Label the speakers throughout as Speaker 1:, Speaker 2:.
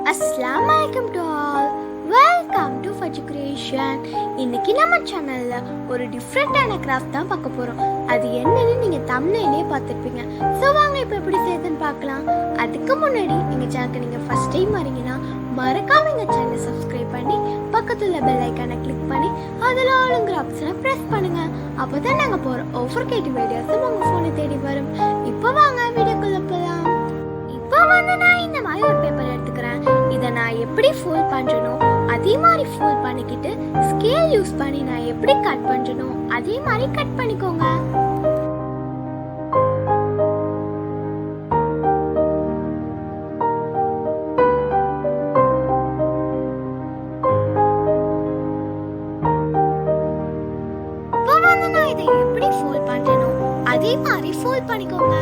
Speaker 1: Assalam alaikum to all. Welcome to Fudge Creation. இன்னைக்கு நம்ம சேனல்ல ஒரு டிஃப்ரெண்டான கிராஃப்ட் தான் பார்க்க போறோம். அது என்னன்னு நீங்க தம்ப்நெயிலே பார்த்திருப்பீங்க. சோ வாங்க இப்போ எப்படி செய்யறதுன்னு பார்க்கலாம். அதுக்கு முன்னாடி எங்க சேனலுக்கு நீங்க ஃபர்ஸ்ட் டைம் வரீங்கன்னா மறக்காம எங்க சேனலை சப்ஸ்கிரைப் பண்ணி பக்கத்துல பெல் ஐகானை கிளிக் பண்ணி அதுல ஆளுங்கிற ஆப்ஷனை பிரஸ் பண்ணுங்க. அப்பதான் நாங்க போற ஒவ்வொரு கிரியேட்டிவ் ஐடியாஸ் உங்க போனை தேடி வரும். இப்போ வாங்க வீடியோக்குள்ள போலாம். இப்போ நான் இந்த மாதிரி ஒரு பேப்பர் எடுத்துக்கிறேன். இதை நான் எப்படி ஃபோல்ட் பண்றனோ அதே மாதிரி ஃபோல்ட் பண்ணிக்கிட்டு ஸ்கேல் யூஸ் பண்ணி நான் எப்படி கட் பண்றனோ அதே மாதிரி கட் பண்ணிக்கோங்க. இப்போ நான் இதை எப்படி ஃபோல்ட் பண்றனோ அதே மாதிரி ஃபோல்ட் பண்ணிக்கோங்க.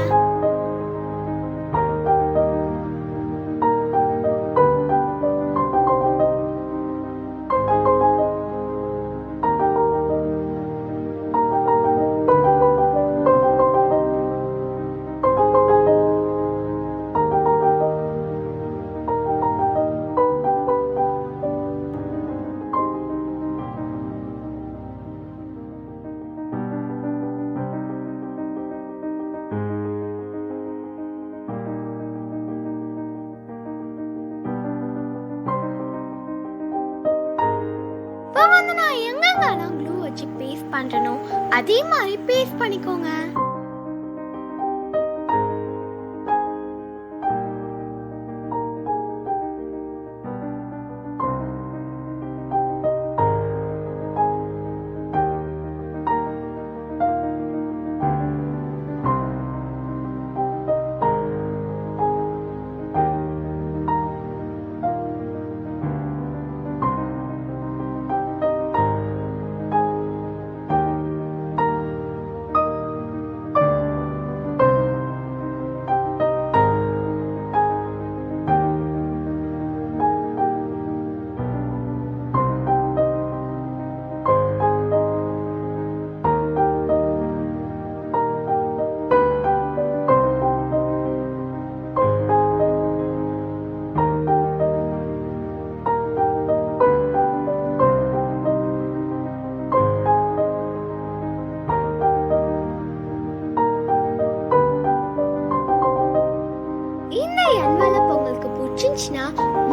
Speaker 1: நான் எங்கெங்கெல்லாம் க்ளூ வச்சு பேஸ்ட் பண்றனோ அதே மாதிரி பேஸ்ட் பண்ணிக்கோங்க.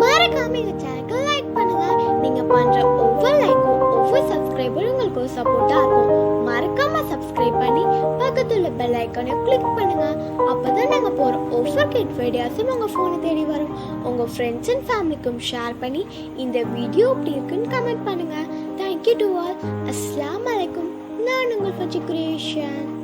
Speaker 1: மறக்காம எங்க சேனலுக்கு லைக் பண்ணுங்க. நீங்க பண்ற ஒவ்வொரு லைக்கும் ஒவ்வொரு சப்ஸ்கிரைபரும் உங்களுக்கு சப்போர்ட்டா இருக்கும். மறக்காம சப்ஸ்கிரைப் பண்ணி பக்கத்துல பெல் ஐகானை கிளிக் பண்ணுங்க. அப்பதான் நாங்க போற ஒவ்வொரு கிட் வீடியோஸும் உங்க போனை தேடி வரும். உங்க ஃப்ரெண்ட்ஸ் அண்ட் ஃபேமிலிக்கும் ஷேர் பண்ணி இந்த வீடியோ எப்படி இருக்குன்னு கமெண்ட் பண்ணுங்க. Thank you to all. Assalam alaikum. நான் உங்கள் Fudge Creation.